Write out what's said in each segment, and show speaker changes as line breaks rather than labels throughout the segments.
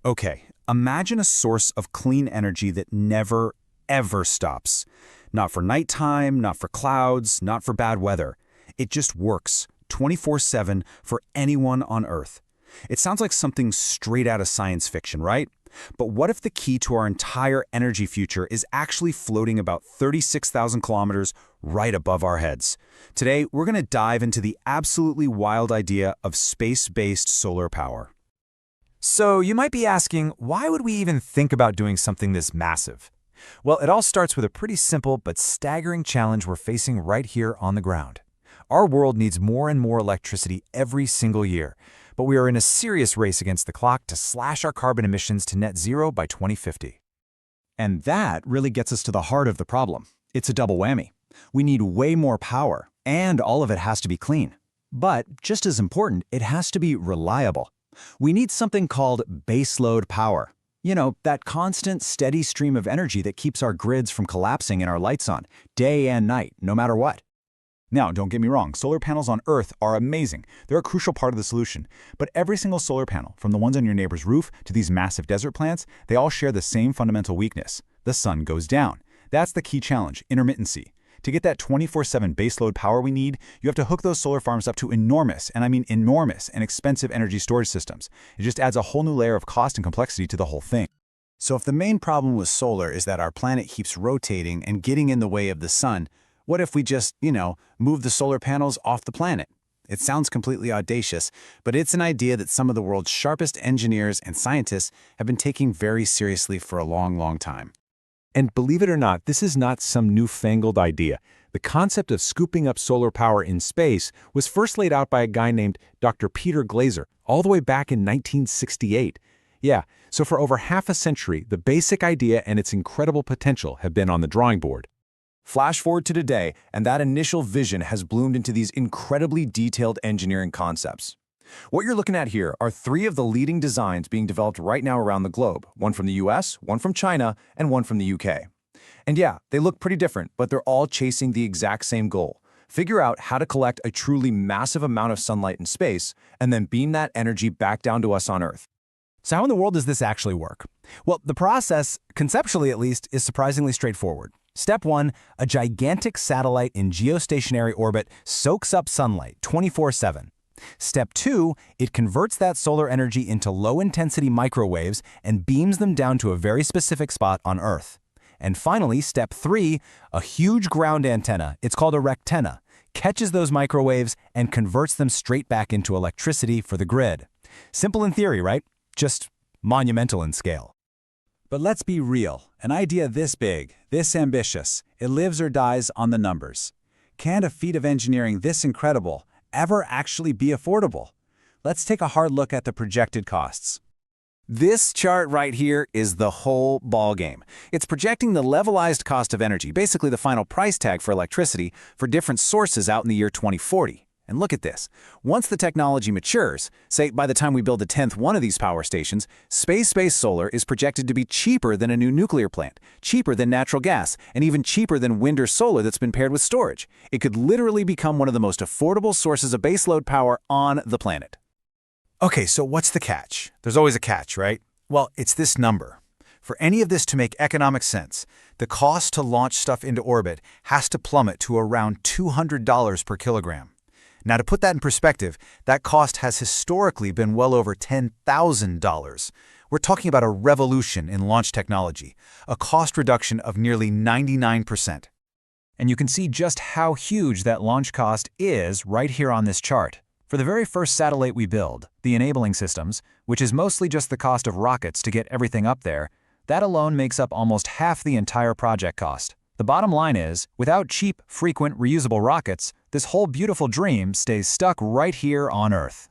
Okay, imagine a source of clean energy that never, ever stops. Not for nighttime, not for clouds, not for bad weather. It just works 24/7 for anyone on Earth. It sounds like something straight out of science fiction, right? But what if the key to our entire energy future is actually floating about 36,000 kilometers right above our heads? Today, we're going to dive into the absolutely wild idea of space-based solar power.
So you might be asking, why would we even think about doing something this massive? Well, it all starts with a pretty simple but staggering challenge we're facing right here on the ground. Our world needs more and more electricity every single year, but we are in a serious race against the clock to slash our carbon emissions to net zero by 2050.
And that really gets us to the heart of the problem. It's a double whammy. We need way more power, and all of it has to be clean. But just as important, it has to be reliable. We need something called baseload power. You know, that constant, steady stream of energy that keeps our grids from collapsing and our lights on, day and night, no matter what.
Now, don't get me wrong, solar panels on Earth are amazing. They're a crucial part of the solution. But every single solar panel, from the ones on your neighbor's roof to these massive desert plants, they all share the same fundamental weakness. The sun goes down. That's the key challenge, intermittency. To get that 24/7 baseload power we need, you have to hook those solar farms up to enormous, and I mean enormous, and expensive energy storage systems. It just adds a whole new layer of cost and complexity to the whole thing.
So if the main problem with solar is that our planet keeps rotating and getting in the way of the sun, what if we just, move the solar panels off the planet? It sounds completely audacious, but it's an idea that some of the world's sharpest engineers and scientists have been taking very seriously for a long, long time.
And believe it or not, this is not some newfangled idea. The concept of scooping up solar power in space was first laid out by a guy named Dr. Peter Glaser, all the way back in 1968. Yeah, so for over half a century, the basic idea and its incredible potential have been on the drawing board.
Flash forward to today, and that initial vision has bloomed into these incredibly detailed engineering concepts. What you're looking at here are three of the leading designs being developed right now around the globe, one from the US, one from China, and one from the UK. And yeah, they look pretty different, but they're all chasing the exact same goal. Figure out how to collect a truly massive amount of sunlight in space, and then beam that energy back down to us on Earth.
So how in the world does this actually work? Well, the process, conceptually at least, is surprisingly straightforward. Step 1, a gigantic satellite in geostationary orbit soaks up sunlight 24/7. Step 2, it converts that solar energy into low-intensity microwaves and beams them down to a very specific spot on Earth. And finally, step 3, a huge ground antenna, it's called a rectenna, catches those microwaves and converts them straight back into electricity for the grid. Simple in theory, right? Just monumental in scale.
But let's be real. An idea this big, this ambitious, it lives or dies on the numbers. Can a feat of engineering this incredible ever actually be affordable? Let's take a hard look at the projected costs.
This chart right here is the whole ballgame. It's projecting the levelized cost of energy, basically the final price tag for electricity, for different sources out in the year 2040. And look at this. Once the technology matures, say by the time we build the 10th one of these power stations, space-based solar is projected to be cheaper than a new nuclear plant, cheaper than natural gas, and even cheaper than wind or solar that's been paired with storage. It could literally become one of the most affordable sources of baseload power on the planet. Okay, so what's the catch? There's always a catch, right? Well, it's this number. For any of this to make economic sense, the cost to launch stuff into orbit has to plummet to around $200 per kilogram. Now, to put that in perspective, that cost has historically been well over $10,000. We're talking about a revolution in launch technology, a cost reduction of nearly 99%.
And you can see just how huge that launch cost is right here on this chart. For the very first satellite we build, the enabling systems, which is mostly just the cost of rockets to get everything up there, that alone makes up almost half the entire project cost. The bottom line is, without cheap, frequent, reusable rockets, this whole beautiful dream stays stuck right here on Earth.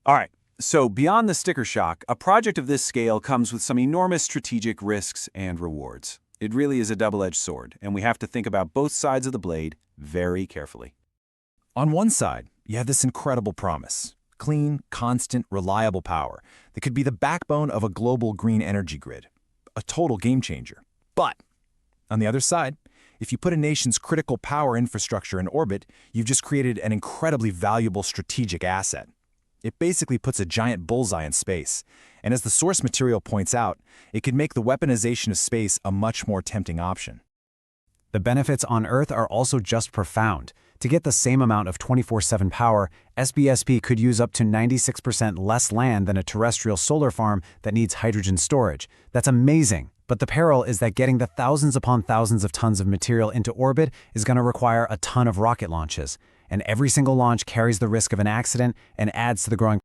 All right, so beyond the sticker shock, a project of this scale comes with some enormous strategic risks and rewards. It really is a double-edged sword, and we have to think about both sides of the blade very carefully.
On one side, you have this incredible promise. Clean, constant, reliable power that could be the backbone of a global green energy grid. A total game changer. But on the other side, if you put a nation's critical power infrastructure in orbit, you've just created an incredibly valuable strategic asset.
It basically puts a giant bullseye in space. And as the source material points out, it could make the weaponization of space a much more tempting option.
The benefits on Earth are also just profound. To get the same amount of 24/7 power, SBSP could use up to 96% less land than a terrestrial solar farm that needs hydrogen storage. That's amazing. But the peril is that getting the thousands upon thousands of tons of material into orbit is going to require a ton of rocket launches. And every single launch carries the risk of an accident and adds to the growing